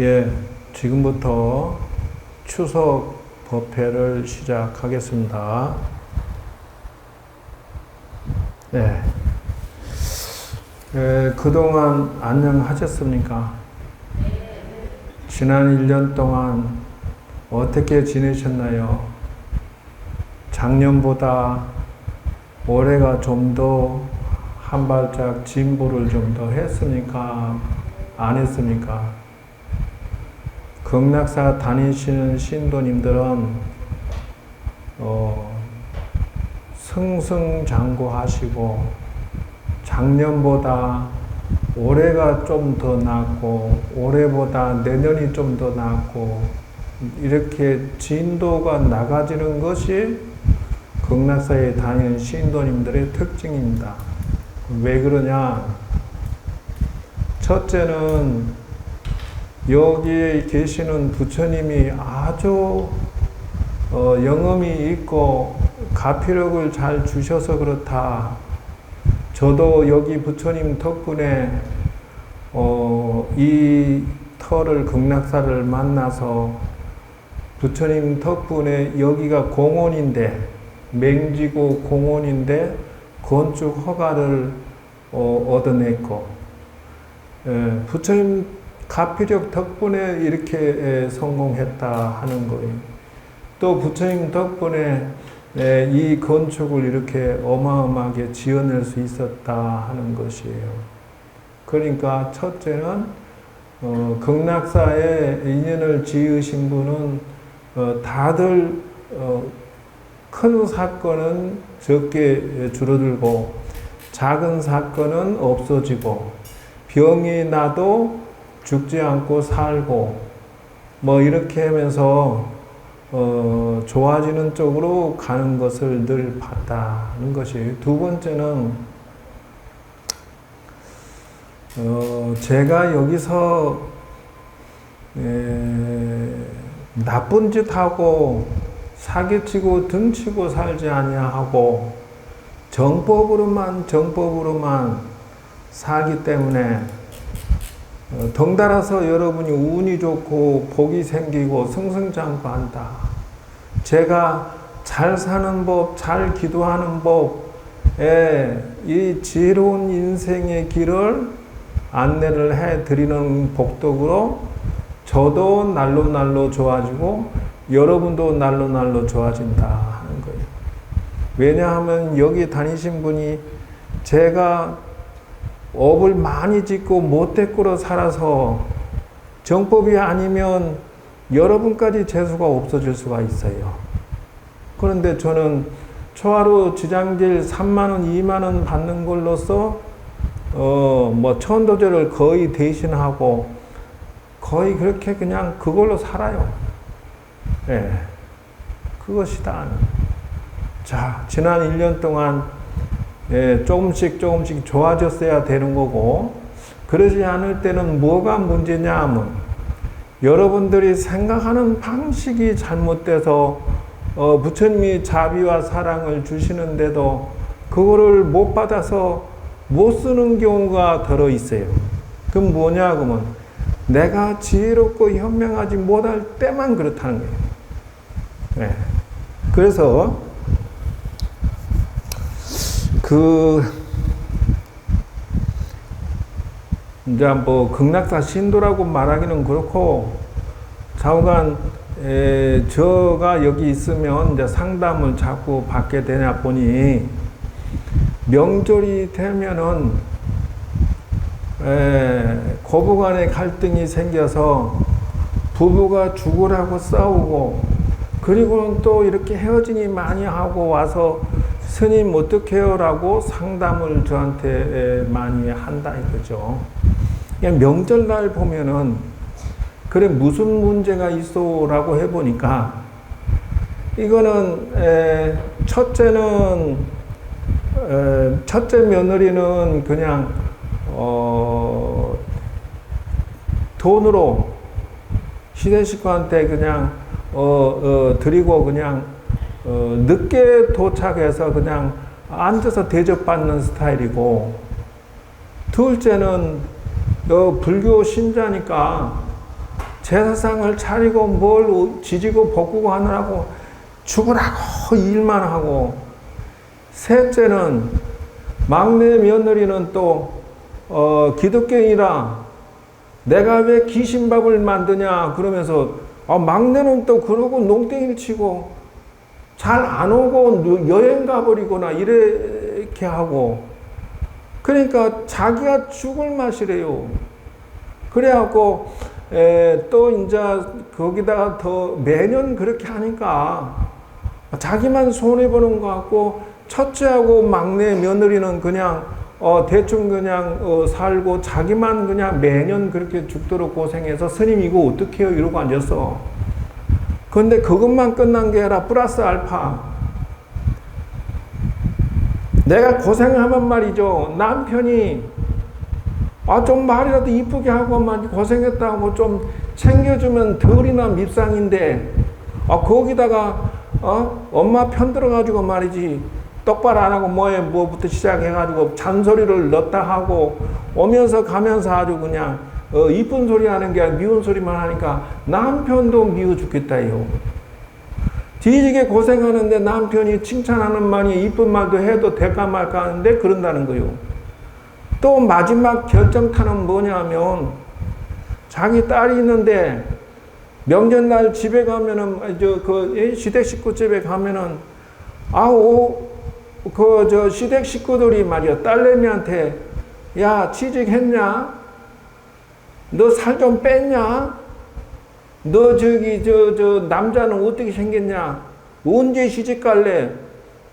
예, 지금부터 추석 법회를 시작하겠습니다. 네. 그동안 안녕하셨습니까? 지난 1년 동안 어떻게 지내셨나요? 작년보다 올해가 좀 더 한 발짝 진보를 좀 더 했습니까? 안 했습니까? 극락사 다니시는 신도님들은 승승장구하시고 작년보다 올해가 좀 더 낫고 올해보다 내년이 좀 더 낫고 이렇게 진도가 나가지는 것이 극락사에 다니는 신도님들의 특징입니다. 왜 그러냐? 첫째는 여기에 계시는 부처님이 아주 영험이 있고 가피력을 잘 주셔서 그렇다. 저도 여기 부처님 덕분에 이 터를 극락사를 만나서 부처님 덕분에 여기가 공원인데 맹지구 공원인데 건축 허가를 얻어냈고 부처님 가피력 덕분에 이렇게 성공했다 하는 거예요. 또 부처님 덕분에 이 건축을 이렇게 어마어마하게 지어낼 수 있었다 하는 것이에요. 그러니까 첫째는 극락사에 인연을 지으신 분은 다들 큰 사건은 적게 줄어들고 작은 사건은 없어지고 병이 나도 죽지 않고 살고 뭐 이렇게 하면서 좋아지는 쪽으로 가는 것을 늘 봤다는 것이에요. 두 번째는 제가 여기서 나쁜 짓 하고 사기치고 등치고 살지 아니하고 정법으로만 살기 때문에 덩달아서 여러분이 운이 좋고 복이 생기고 승승장구한다. 제가 잘 사는 법, 잘 기도하는 법에 이 지혜로운 인생의 길을 안내를 해드리는 복덕으로 저도 날로 좋아지고 여러분도 날로 좋아진다 하는 거예요. 왜냐하면 여기 다니신 분이 제가 업을 많이 짓고 못되꾸로 살아서 정법이 아니면 여러분까지 재수가 없어질 수가 있어요. 그런데 저는 초하루 지장질 3만원, 2만원 받는 걸로써 천도제를 거의 대신하고 거의 그렇게 그냥 그걸로 살아요. 예, 그것이다. 자, 지난 1년 동안 조금씩 좋아졌어야 되는 거고, 그러지 않을 때는 뭐가 문제냐 하면 여러분들이 생각하는 방식이 잘못돼서 부처님이 자비와 사랑을 주시는데도 그거를 못 받아서 못 쓰는 경우가 들어 있어요. 그럼 뭐냐 그러면 내가 지혜롭고 현명하지 못할 때만 그렇다는 거예요. 네. 그래서 이제 뭐 극락사 신도라고 말하기는 그렇고 좌우간 저가 여기 있으면 이제 상담을 자꾸 받게 되냐 보니 명절이 되면은 고부간의 갈등이 생겨서 부부가 죽으라고 싸우고 그리고는 또 이렇게 헤어지니 많이 하고 와서 스님 어떡해요? 라고 상담을 저한테 많이 한다 이거죠. 그냥 명절날 보면은 그래 무슨 문제가 있어? 라고 해보니까 이거는 첫째 며느리는 그냥 돈으로 시대식구한테 그냥 드리고 그냥 늦게 도착해서 그냥 앉아서 대접받는 스타일이고, 둘째는 불교 신자니까 제사상을 차리고 뭘 지지고 볶고 하느라고 죽으라고 일만 하고, 셋째는 막내 며느리는 또 기독교인이라 내가 왜 귀신밥을 만드냐 그러면서 막내는 또 그러고 농땡이를 치고 잘 안 오고 여행 가버리거나 이렇게 하고, 그러니까 자기가 죽을 맛이래요. 그래갖고 또 이제 거기다가 더 매년 그렇게 하니까 자기만 손해보는 것 같고, 첫째하고 막내 며느리는 그냥 대충 그냥 살고 자기만 그냥 매년 그렇게 죽도록 고생해서 스님 이거 어떡해요 이러고 앉았어. 근데 그것만 끝난 게 아니라 플러스 알파, 내가 고생하면 말이죠, 남편이 좀 말이라도 이쁘게 하고만 고생했다고 좀 챙겨주면 덜이나 밉상인데, 거기다가 엄마 편 들어가지고 말이지 똑바로 안 하고 뭐부터 시작해가지고 잔소리를 넣다 하고 오면서 가면서 아주 그냥 이쁜 소리 하는 게 아니라 미운 소리만 하니까 남편도 미워 죽겠다요. 뒤지게 고생하는데 남편이 칭찬하는 말이 이쁜 말도 해도 될까 말까 하는데 그런다는 거요. 또 마지막 결정타는 뭐냐면, 자기 딸이 있는데 명절날 집에 가면은 시댁 식구 집에 가면은 시댁 식구들이 말이야 딸내미한테 야 취직했냐? 너 살 좀 뺐냐? 너 남자는 어떻게 생겼냐? 언제 시집 갈래?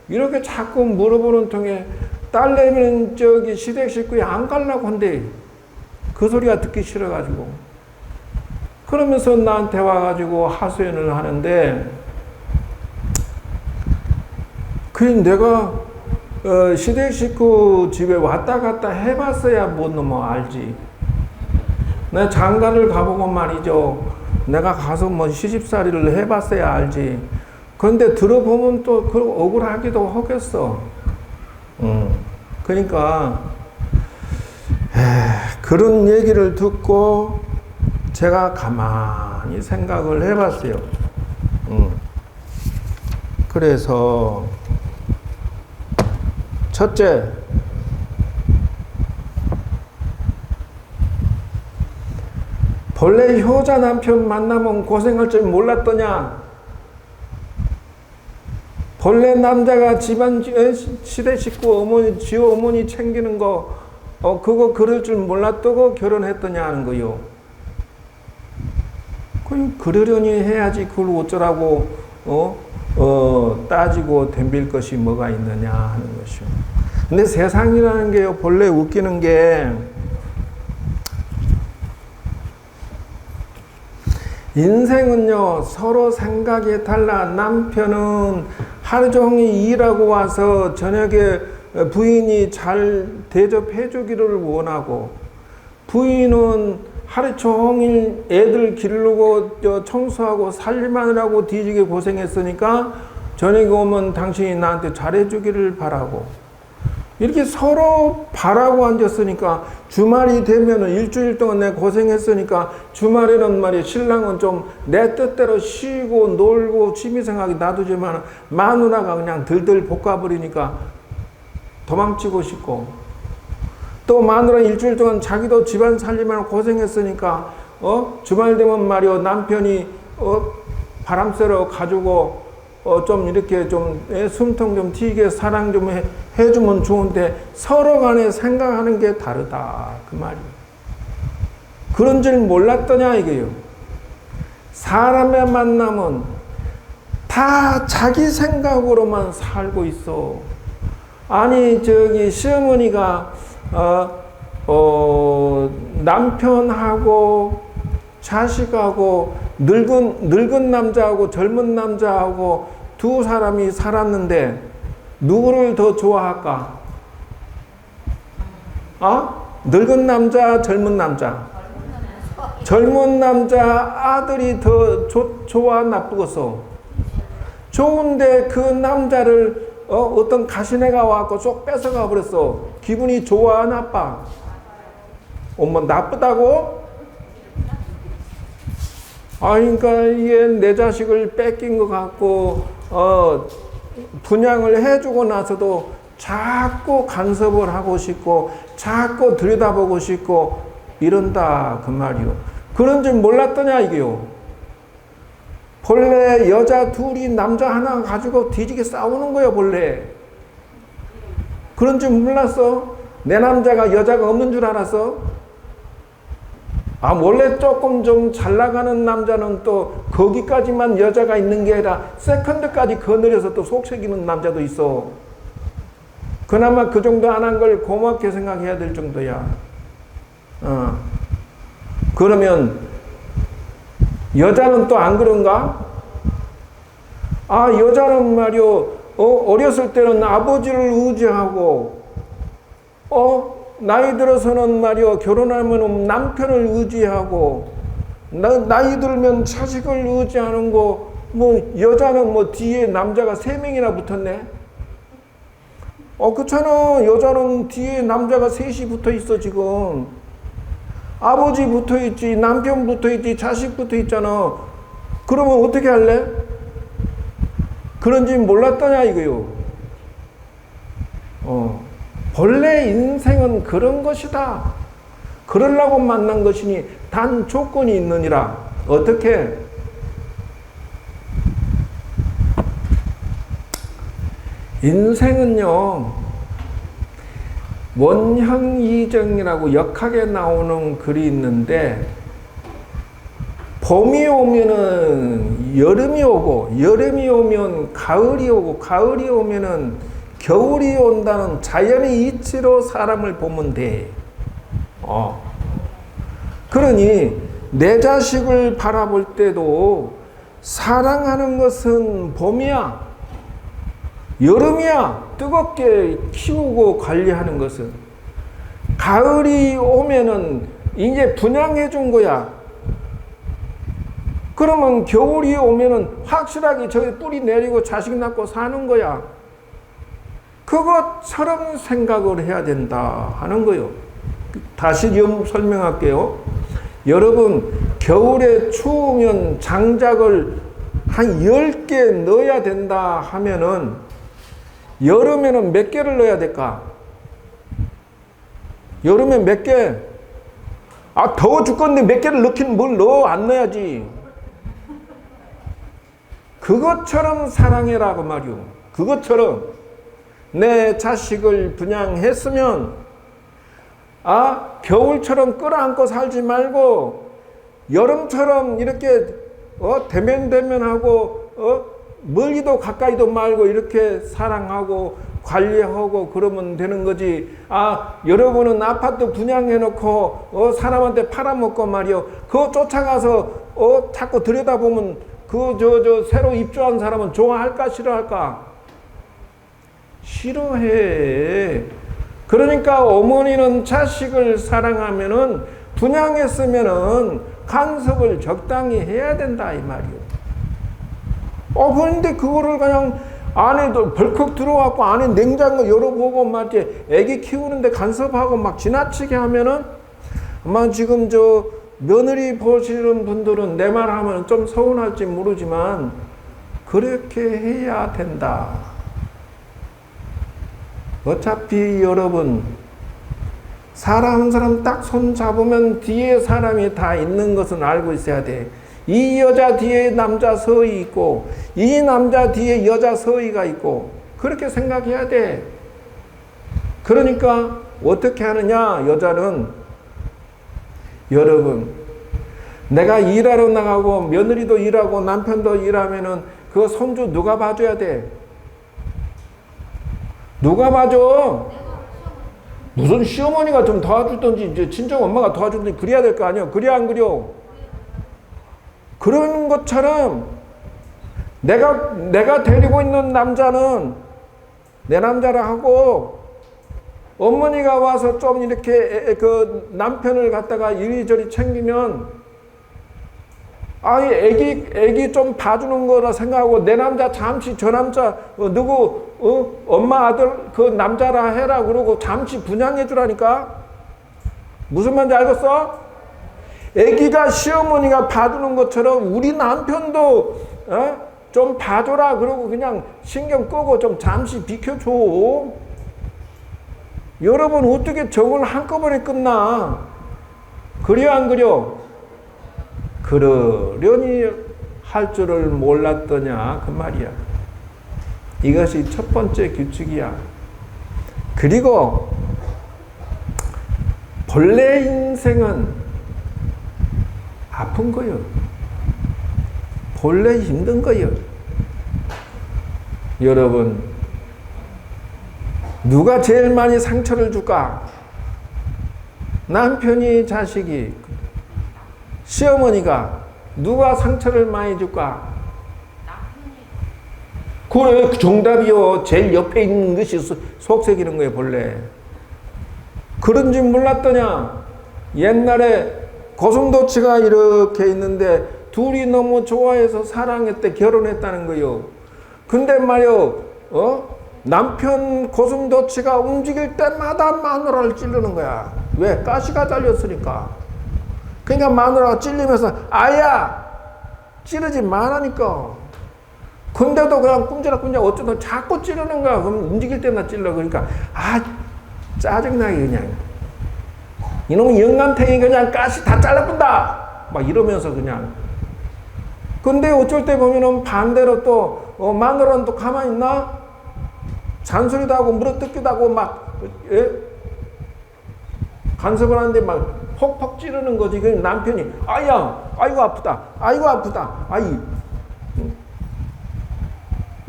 이렇게 자꾸 물어보는 통에 딸내미는 시댁 식구에 안 가려고 한대. 그 소리가 듣기 싫어가지고. 그러면서 나한테 와가지고 하소연을 하는데, 내가 시댁 식구 집에 왔다 갔다 해봤어야 못 넘어 알지. 내가 장가를 가보고 말이죠, 내가 가서 시집살이를 해봤어야 알지. 그런데 들어보면 또 억울하기도 하겠어. 그러니까 그런 얘기를 듣고 제가 가만히 생각을 해봤어요. 그래서 첫째, 본래 효자 남편 만나면 고생할 줄 몰랐더냐? 본래 남자가 집안 시댁 식구 지어 어머니 챙기는 거 그거 그럴 줄 몰랐다고 결혼했더냐 하는 거요. 그러려니 해야지 그걸 어쩌라고 따지고 덤빌 것이 뭐가 있느냐 하는 것이요. 근데 세상이라는 게요, 본래 웃기는 게, 인생은요 서로 생각이 달라. 남편은 하루 종일 일하고 와서 저녁에 부인이 잘 대접해 주기를 원하고, 부인은 하루 종일 애들 기르고 청소하고 살림하느라고 뒤지게 고생했으니까 저녁에 오면 당신이 나한테 잘해주기를 바라고, 이렇게 서로 바라고 앉았으니까 주말이 되면은 일주일 동안 내가 고생했으니까 주말에는 말이야 신랑은 좀 내 뜻대로 쉬고 놀고 취미생활이 놔두지만 마누라가 그냥 들들 볶아버리니까 도망치고 싶고, 또 마누라 일주일 동안 자기도 집안 살림하느라 고생했으니까 주말 되면 말이야 남편이 바람 쐬러 가지고 좀 이렇게 좀 숨통 좀 튀게 사랑 좀 해주면 좋은데 서로 간에 생각하는 게 다르다 그 말이에요. 그런 줄 몰랐더냐 이거예요. 사람의 만남은 다 자기 생각으로만 살고 있어. 아니 시어머니가 남편하고 자식하고 늙은 남자하고 젊은 남자하고 두 사람이 살았는데 누구를 더 좋아할까? 늙은 남자, 젊은 남자. 젊은 남자 아들이 더 좋아 나쁘겠어? 좋은데 그 남자를 어떤 가시네가 와서 쏙 뺏어가 버렸어. 기분이 좋아 나빠? 나쁘다고? 그러니까 이게 내 자식을 뺏긴 것 같고, 분양을 해주고 나서도 자꾸 간섭을 하고 싶고, 자꾸 들여다보고 싶고, 이런다, 그 말이요. 그런 줄 몰랐더냐, 이게요. 본래 여자 둘이 남자 하나 가지고 뒤지게 싸우는 거예요, 본래. 그런 줄 몰랐어? 내 남자가 여자가 없는 줄 알았어? 원래 조금 좀 잘 나가는 남자는 또 거기까지만 여자가 있는 게 아니라 세컨드까지 거느려서 또 속색이는 남자도 있어. 그나마 그 정도 안 한 걸 고맙게 생각해야 될 정도야. 그러면 여자는 또 안 그런가? 여자는 말이요, 어렸을 때는 아버지를 의지하고, 나이 들어서는 말이요, 결혼하면 남편을 의지하고, 나이 들면 자식을 의지하는 거, 여자는 뒤에 남자가 3명이나 붙었네? 그렇잖아. 여자는 뒤에 남자가 3이 붙어 있어, 지금. 아버지 붙어 있지, 남편 붙어 있지, 자식 붙어 있잖아. 그러면 어떻게 할래? 그런지 몰랐더냐, 이거요. 본래 인생은 그런 것이다. 그러려고 만난 것이니 단 조건이 있느니라. 어떻게? 인생은요, 원형이정이라고 역학에 나오는 글이 있는데, 봄이 오면은 여름이 오고, 여름이 오면 가을이 오고, 가을이 오면은 겨울이 온다는 자연의 이치로 사람을 보면 돼. 그러니 내 자식을 바라볼 때도 사랑하는 것은 봄이야, 여름이야. 뜨겁게 키우고 관리하는 것은. 가을이 오면은 이제 분양해 준 거야. 그러면 겨울이 오면은 확실하게 저기 뿌리 내리고 자식 낳고 사는 거야. 그것처럼 생각을 해야 된다 하는 거요. 다시 좀 설명할게요. 여러분, 겨울에 추우면 장작을 한 10개 넣어야 된다 하면은 여름에는 몇 개를 넣어야 될까? 여름에 몇 개? 더워 죽겠는데 몇 개를 넣긴 뭘 넣어? 안 넣어야지. 그것처럼 사랑해라고 말이요. 그것처럼 내 자식을 분양했으면 겨울처럼 끌어안고 살지 말고 여름처럼 이렇게 대면대면하고 멀리도 가까이도 말고 이렇게 사랑하고 관리하고 그러면 되는 거지. 여러분은 아파트 분양해놓고 사람한테 팔아먹고 말이요, 그거 쫓아가서 자꾸 들여다보면 새로 입주한 사람은 좋아할까 싫어할까? 싫어해. 그러니까 어머니는 자식을 사랑하면은 분양했으면은 간섭을 적당히 해야 된다 이 말이요. 그런데 그거를 그냥 안에도 벌컥 들어와갖고 안에 냉장고 열어보고 막 이제 애기 키우는데 간섭하고 막 지나치게 하면은 아마 지금 며느리 보시는 분들은 내 말 하면 좀 서운할지 모르지만 그렇게 해야 된다. 어차피 여러분, 사람 한 사람 딱 손 잡으면 뒤에 사람이 다 있는 것은 알고 있어야 돼. 이 여자 뒤에 남자 서희 있고, 이 남자 뒤에 여자 서희가 있고, 그렇게 생각해야 돼. 그러니까 어떻게 하느냐, 여자는. 여러분, 내가 일하러 나가고 며느리도 일하고 남편도 일하면은 그 손주 누가 봐줘야 돼? 누가 봐줘? 무슨 시어머니가 좀 도와주든지 이제 친정 엄마가 도와주든지 그래야 될 거 아니야. 그래 안 그려? 그런 것처럼 내가 데리고 있는 남자는 내 남자라 하고, 어머니가 와서 좀 이렇게 그 남편을 갖다가 이리저리 챙기면 애기 좀 봐주는 거라 생각하고, 내 남자 잠시 저 남자 엄마 아들 그 남자라 해라 그러고 잠시 분양해 주라니까. 무슨 말인지 알겠어? 애기가 시어머니가 봐주는 것처럼 우리 남편도 좀 봐줘라 그러고 그냥 신경 끄고 좀 잠시 비켜줘. 여러분 어떻게 정을 한꺼번에 끝나? 그려 안 그려? 그러려니 할 줄을 몰랐더냐 그 말이야. 이것이 첫 번째 규칙이야. 그리고 본래 인생은 아픈 거요. 본래 힘든 거요. 여러분, 누가 제일 많이 상처를 줄까? 남편이, 자식이, 시어머니가 누가 상처를 많이 줄까? 그래, 정답이요. 제일 옆에 있는 것이 속삭이는 거예요, 본래. 그런지 몰랐더냐? 옛날에 고슴도치가 이렇게 있는데 둘이 너무 좋아해서 사랑했대, 결혼했다는 거요. 근데 말이요, 남편 고슴도치가 움직일 때마다 마누라를 찌르는 거야. 왜? 가시가 잘렸으니까. 그러니까 마누라가 찔리면서 아야! 찌르지 말라니까. 근데도 그냥 꿍지락꿍지락 어쩌다 자꾸 찌르는 거야. 그럼 움직일 때마다 찔러. 그러니까 짜증나게 그냥. 이놈 영감탱이 그냥 가시 다 잘라본다! 막 이러면서 그냥. 근데 어쩔 때 보면은 반대로 또 마누라는 또 가만히 있나? 잔소리도 하고 물어뜯기도 하고 막 간섭을 하는데 막 퍽퍽 찌르는 거지. 그 남편이 아야, 아이고 아프다, 아이고 아프다, 아이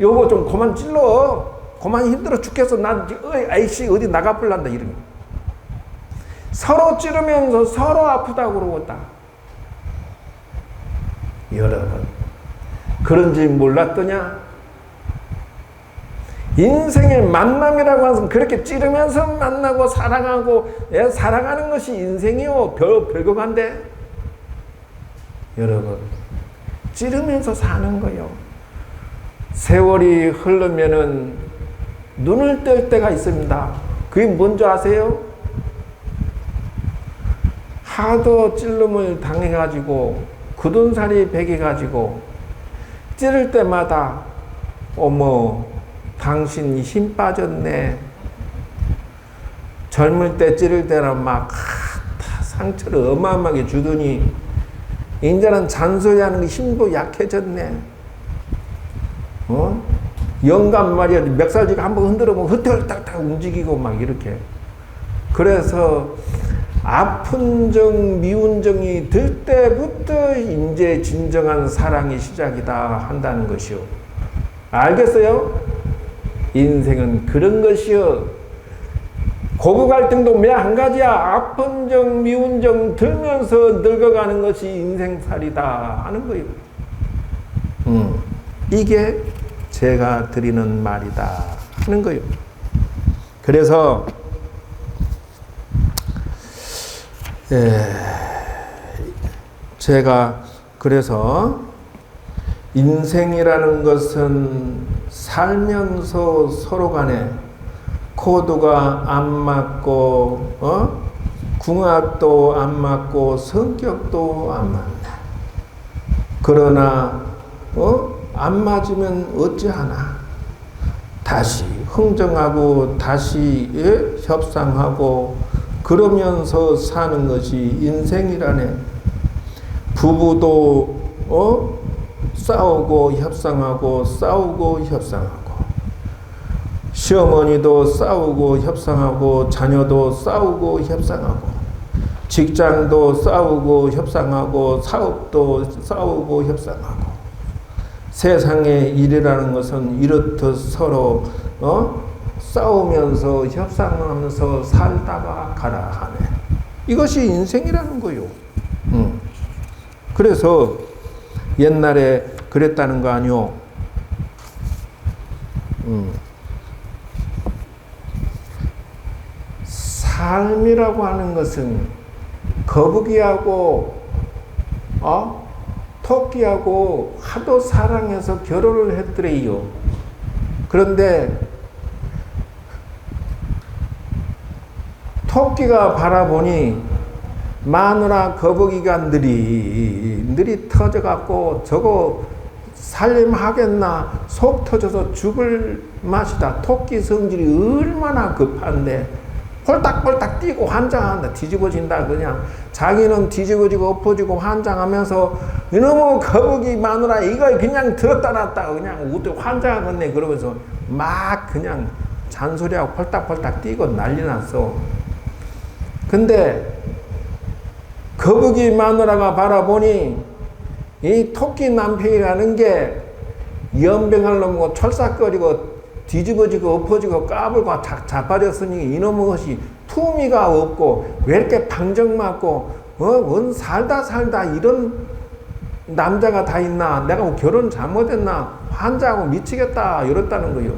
여보 좀 그만 찔러, 그만 힘들어 죽겠어, 난 아이씨 어디 나가볼란다 이러면 서로 찌르면서 서로 아프다고 그러겠다. 여러분, 그런지 몰랐더냐? 인생의 만남이라고 하는 것은 그렇게 찌르면서 만나고 사랑하고 살아가는 것이 인생이요. 별거 간데. 여러분, 찌르면서 사는 거요. 세월이 흐르면은 눈을 뜰 때가 있습니다. 그게 뭔지 아세요? 하도 찔름을 당해가지고 굳은 살이 배겨가지고 찌를 때마다 어머 당신 힘 빠졌네. 젊을 때 찌를 때는 막 상처를 어마어마하게 주더니 이제는 잔소리하는 게 힘도 약해졌네. 영감 말이야 멱살지가 한번 흔들어보면 흐틀딱딱 움직이고 막 이렇게. 그래서 아픈 정 미운 정이 들 때부터 이제 진정한 사랑이 시작이다 한다는 것이요. 알겠어요? 인생은 그런 것이요. 고부 갈등도 매 한 가지야. 아픈 정 미운 정 들면서 늙어가는 것이 인생살이다 하는 거예요. 이게 제가 드리는 말이다 하는 거예요. 그래서 제가 그래서 인생이라는 것은 살면서 서로 간에 코드가 안 맞고 궁합도 안 맞고 성격도 안 맞나. 그러나 안 맞으면 어찌하나. 다시 흥정하고 다시 협상하고 그러면서 사는 것이 인생이라네. 부부도 싸우고 협상하고 싸우고 협상하고, 시어머니도 싸우고 협상하고, 자녀도 싸우고 협상하고, 직장도 싸우고 협상하고, 사업도 싸우고 협상하고. 세상의 일이라는 것은 이렇듯 서로 싸우면서 협상하면서 살다가 가라 하네. 이것이 인생이라는 거요. 그래서 옛날에 그랬다는 거 아니요. 삶이라고 하는 것은 거북이하고 토끼하고 하도 사랑해서 결혼을 했더래요. 그런데 토끼가 바라보니 마누라 거북이가 느리 터져갖고 저거 살림하겠나 속 터져서 죽을 맛이다. 토끼 성질이 얼마나 급한데 폴딱폴딱 뛰고 환장한다. 뒤집어진다. 그냥 자기는 뒤집어지고 엎어지고 환장하면서 이놈의 거북이 마누라 이거 그냥 들었다 놨다 그냥 우뚝 환장하겠네. 그러면서 막 그냥 잔소리하고 폴딱폴딱 뛰고 난리 났어. 근데 거북이 마누라가 바라보니 이 토끼 남편이라는 게 연병할 놈고 철삭거리고 뒤집어지고 엎어지고 까불고 자빠졌으니 이놈의 것이 투미가 없고 왜 이렇게 방정맞고 원 살다 이런 남자가 다 있나 내가 뭐 결혼 잘못했나 환장하고 미치겠다 이랬다는 거요.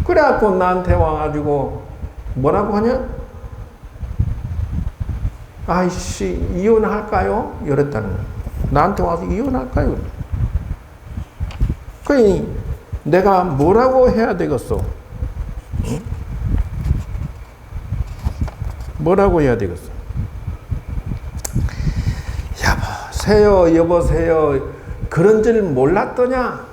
그래갖고 나한테 와가지고 뭐라고 하냐? 아이씨 이혼할까요? 이랬다는 거야. 나한테 와서 이혼할까요? 그러니 내가 뭐라고 해야 되겠어? 응? 뭐라고 해야 되겠어? 여보세요 그런 줄 몰랐더냐?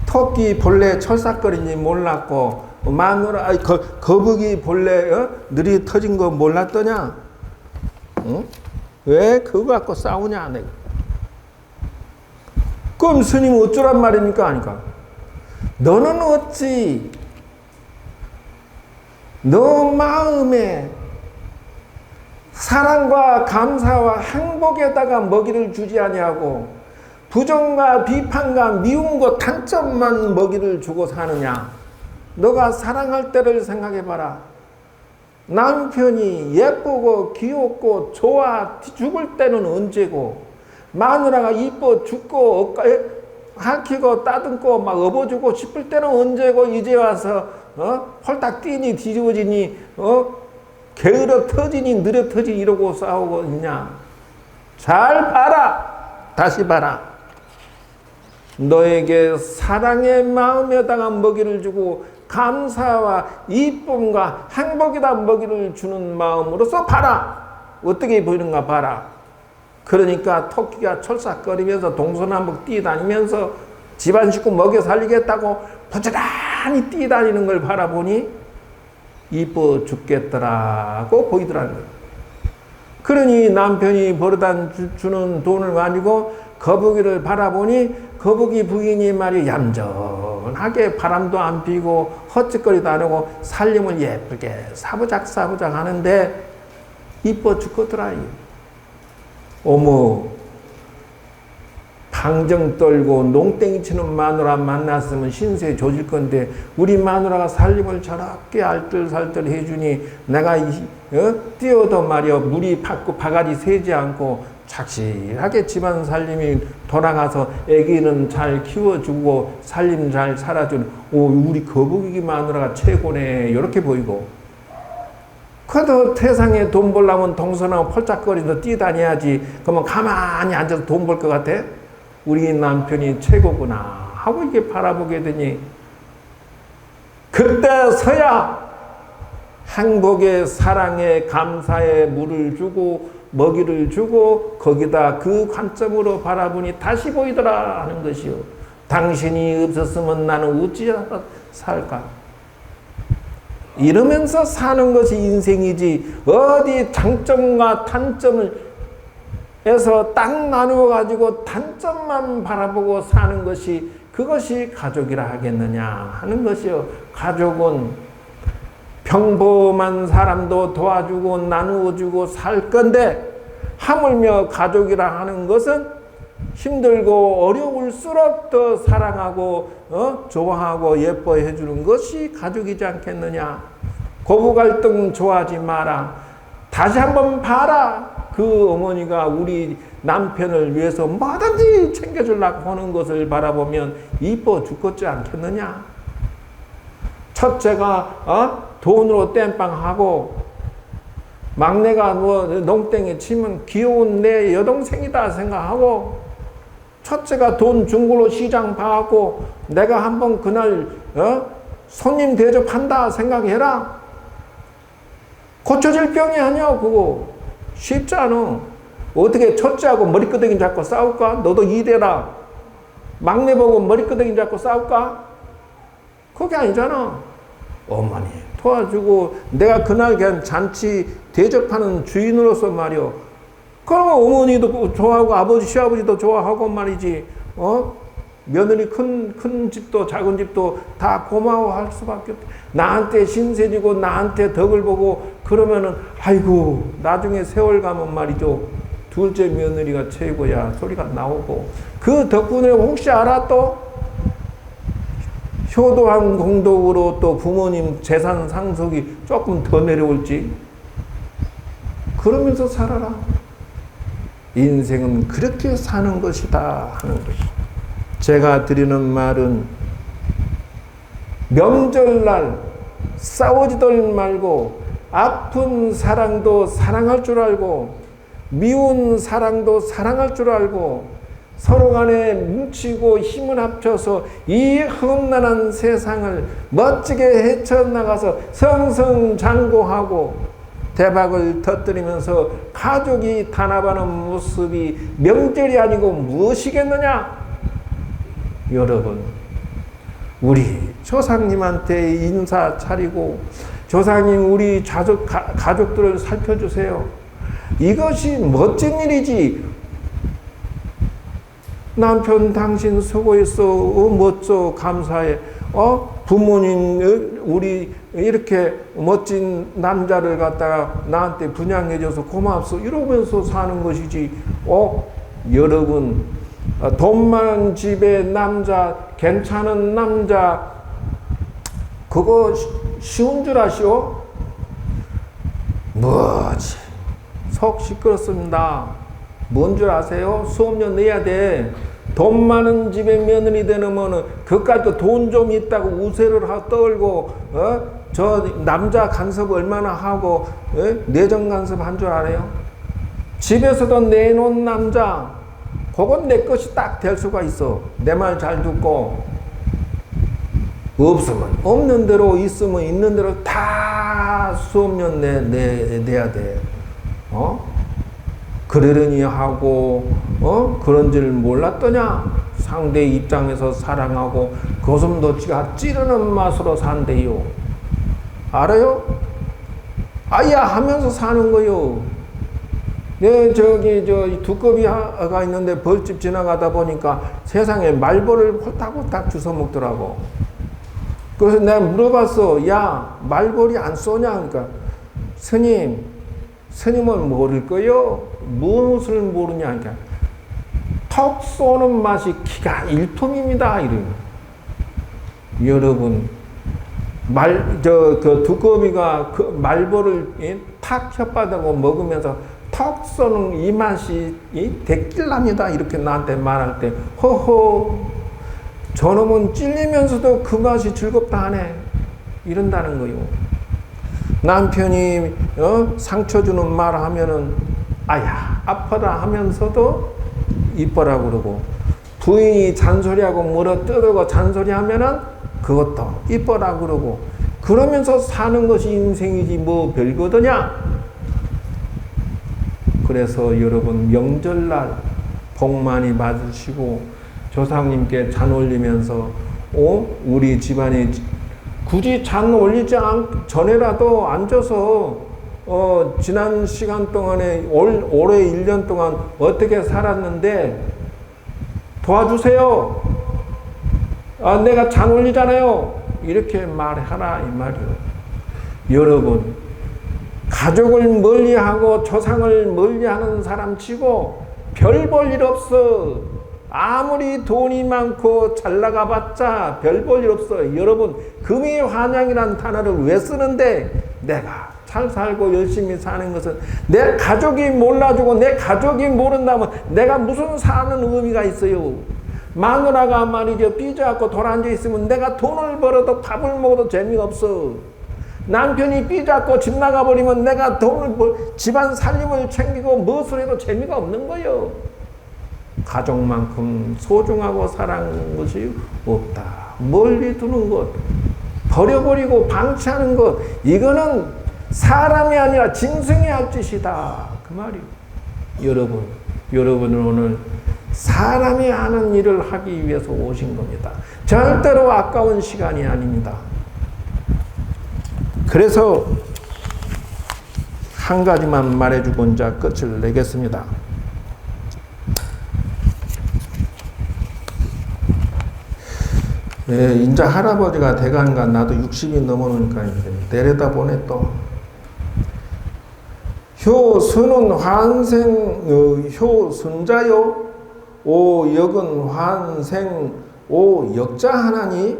토끼 본래 철삭거리니 몰랐고 마누라 거북이 본래 느리 터진 거 몰랐더냐? 응? 왜 그거 갖고 싸우냐? 내가. 그럼 스님 어쩌란 말입니까? 하니까 너는 어찌 너 마음에 사랑과 감사와 행복에다가 먹이를 주지 아니하고 부정과 비판과 미움과 단점만 먹이를 주고 사느냐? 너가 사랑할 때를 생각해봐라. 남편이 예쁘고 귀엽고 좋아 죽을 때는 언제고 마누라가 이뻐 죽고 할퀴고 따듬고 막 업어주고 싶을 때는 언제고 이제 와서 홀딱 뛰니 뒤집어지니 게으러 터지니 느려 터지니 이러고 싸우고 있냐? 잘 봐라. 다시 봐라. 너에게 사랑의 마음에다가 먹이를 주고 감사와 이쁨과 행복에다 먹이를 주는 마음으로서 봐라. 어떻게 보이는가 봐라. 그러니까 토끼가 철삭거리면서 동서남북 뛰다니면서 집안 식구 먹여 살리겠다고 부지런히 뛰다니는 걸 바라보니 이뻐 죽겠더라고 보이더라는 거예요. 그러니 남편이 벌어다 주는 돈을 가지고 거북이를 바라보니 거북이 부인이 말이 얌전하게 바람도 안 피고 헛짓거리도 안 하고 살림을 예쁘게 사부작 하는데 이뻐 죽겠더라. 어머, 방정 떨고 농땡이 치는 마누라 만났으면 신세 조질 건데 우리 마누라가 살림을 저렇게 알뜰살뜰 해주니 내가 뛰어도 말이여 물이 바가지 새지 않고 착실하게 집안 살림이 돌아가서 애기는 잘 키워주고 살림 잘 살아준 우리 거북이 마누라가 최고네 이렇게 보이고 그래도 세상에 돈 벌려면 동서남북 펄짝거리면서 뛰다녀야지. 그러면 가만히 앉아서 돈 벌 것 같아? 우리 남편이 최고구나 하고 이게 바라보게 되니 그때서야 행복에 사랑에 감사에 물을 주고 먹이를 주고 거기다 그 관점으로 바라보니 다시 보이더라 하는 것이요. 당신이 없었으면 나는 어찌하다 살까? 이러면서 사는 것이 인생이지 어디 장점과 단점을 해서 딱 나누어 가지고 단점만 바라보고 사는 것이 그것이 가족이라 하겠느냐 하는 것이요. 가족은 평범한 사람도 도와주고 나누어주고 살 건데 하물며 가족이라 하는 것은 힘들고 어려울수록 더 사랑하고 좋아하고 예뻐해 주는 것이 가족이지 않겠느냐. 고부갈등 좋아하지 마라. 다시 한번 봐라. 그 어머니가 우리 남편을 위해서 뭐든지 챙겨주려고 하는 것을 바라보면 이뻐 죽겠지 않겠느냐. 첫째가 돈으로 땜빵하고 막내가 농땡이 치면 귀여운 내 여동생이다 생각하고 첫째가 돈 준 걸로 시장 봐갖고 내가 한번 그날 손님 대접한다 생각해라. 고쳐질 병이 아니야 그거. 쉽지 않아. 어떻게 첫째하고 머리끄댕이 잡고 싸울까? 너도 이대라. 막내 보고 머리끄댕이 잡고 싸울까? 그게 아니잖아. 어머니 도와주고 내가 그날 그냥 잔치 대접하는 주인으로서 말이요. 그러면 어머니도 좋아하고 아버지 시아버지도 좋아하고 말이지. 며느리 큰 집도 작은 집도 다 고마워할 수밖에 없다. 나한테 신세지고 나한테 덕을 보고 그러면은 아이고 나중에 세월 가면 말이죠. 둘째 며느리가 최고야 소리가 나오고 그 덕분에 혹시 알아 또 효도한 공덕으로 또 부모님 재산 상속이 조금 더 내려올지. 그러면서 살아라. 인생은 그렇게 사는 것이다 하는 것이. 제가 드리는 말은 명절날 싸우지들 말고 아픈 사랑도 사랑할 줄 알고 미운 사랑도 사랑할 줄 알고 서로 간에 뭉치고 힘을 합쳐서 이 험난한 세상을 멋지게 헤쳐나가서 성성장구하고 대박을 터뜨리면서 가족이 단합하는 모습이 명절이 아니고 무엇이겠느냐? 여러분, 우리 조상님한테 인사 차리고 조상님 우리 가족들을 살펴주세요. 이것이 멋진 일이지. 남편 당신 수고했어. 멋져 감사해. 부모님 우리 이렇게 멋진 남자를 갖다가 나한테 분양해줘서 고맙소. 이러면서 사는 것이지. 여러분 돈 많은 집의 남자 괜찮은 남자 그거 쉬운 줄 아시오? 뭐지? 속 시끄럽습니다. 뭔 줄 아세요? 수업료 내야 돼. 돈 많은 집의 며느리 되면은 그까지도 돈 좀 있다고 우세를 떨고 저 남자 간섭 얼마나 하고 내정 간섭 한 줄 알아요? 집에서도 내놓은 남자 그건 내 것이 딱 될 수가 있어. 내 말 잘 듣고 없으면 없는 대로 있으면 있는 대로 다 수업료 내야 돼. 그러려니 하고 그런 줄 몰랐더냐? 상대 입장에서 사랑하고 고슴도치가 찌르는 맛으로 산대요. 알아요? 아야 하면서 사는 거요. 저기 두꺼비가 있는데 벌집 지나가다 보니까 세상에 말벌을 홀딱홀딱 주워 먹더라고. 그래서 내가 물어봤어. 야, 말벌이 안 쏘냐? 그러니까 스님은 모를 거요. 무엇을 모르냐? 그러니까 턱 쏘는 맛이 기가 일품입니다. 이래요. 여러분, 그 두꺼비가 그 말벌을 탁 혓바닥으로 먹으면서 턱 쏘는 이 맛이 데킬랍니다. 이렇게 나한테 말할 때, 허허, 저놈은 찔리면서도 그 맛이 즐겁다 하네. 이런다는 거요. 남편이 상처 주는 말 하면은 아야 아파라 하면서도 이뻐라 그러고, 부인이 잔소리하고 물어 뜯고 잔소리하면은 그것도 이뻐라 그러고, 그러면서 사는 것이 인생이지 뭐 별거더냐. 그래서 여러분 명절날 복 많이 받으시고 조상님께 잔 올리면서 우리 집안이 굳이 잔 올리지 전에라도 앉아서 지난 시간 동안에 올해 1년 동안 어떻게 살았는데 도와주세요. 내가 잔 올리잖아요. 이렇게 말하라 이 말이요. 여러분, 가족을 멀리하고 조상을 멀리하는 사람 치고 별 볼 일 없어. 아무리 돈이 많고 잘 나가봤자 별 볼 일 없어. 여러분, 금이환양이라는 단어를 왜 쓰는데, 내가 잘 살고 열심히 사는 것은 내 가족이 몰라주고 내 가족이 모른다면 내가 무슨 사는 의미가 있어요. 마누라가 말이죠, 삐져갖고 돌아앉아 있으면 내가 돈을 벌어도 밥을 먹어도 재미가 없어. 남편이 삐져갖고 집 나가버리면 내가 집안 살림을 챙기고 무엇을 해도 재미가 없는 거예요. 가족만큼 소중하고 사랑하는 것이 없다. 멀리 두는 것, 버려버리고 방치하는 것, 이거는 사람이 아니라 짐승이 할 짓이다. 그 말이에요. 여러분은 오늘 사람이 하는 일을 하기 위해서 오신 겁니다. 절대로 아까운 시간이 아닙니다. 그래서 한 가지만 말해주고 이제 끝을 내겠습니다. 예, 인자 할아버지가 돼가는가 나도 60이 넘어오니까 내려다 보네 또. 효수는 환생 효순자요 오 역은 환생 오 역자 하나니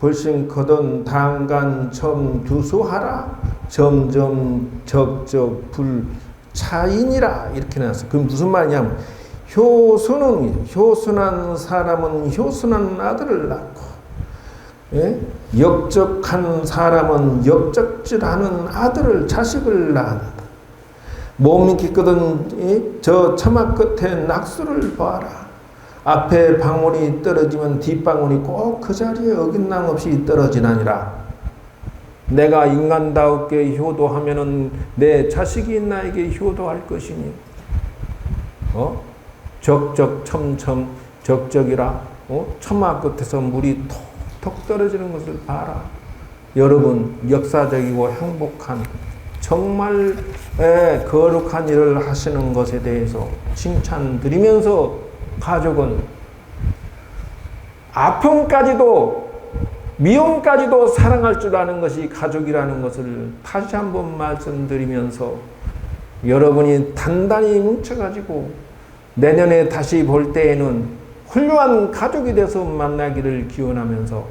불신 거든 당간 점 두수하라 점점 적적 불차이니라 이렇게 나왔어요. 그게 무슨 말이냐면 효순한 사람은 효순한 아들을 낳고 예? 역적한 사람은 역적질하는 자식을 낳는다. 못 믿겠거든 저 처마 끝에 낙수를 봐라. 앞에 방울이 떨어지면 뒷방울이 꼭 그 자리에 어긋남없이 떨어지나니라. 내가 인간다웠게 효도하면은 내 자식이 나에게 효도할 것이니 적적 첨첨 적적이라 처마 끝에서 물이 톡톡 떨어지는 것을 봐라. 여러분 역사적이고 행복한 정말 거룩한 일을 하시는 것에 대해서 칭찬드리면서 가족은 아픔까지도 미움까지도 사랑할 줄 아는 것이 가족이라는 것을 다시 한번 말씀드리면서 여러분이 단단히 뭉쳐가지고 내년에 다시 볼 때에는 훌륭한 가족이 돼서 만나기를 기원하면서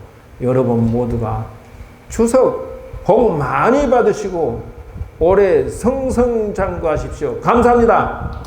여러분 모두가 추석 복 많이 받으시고 올해 성성장구하십시오. 감사합니다.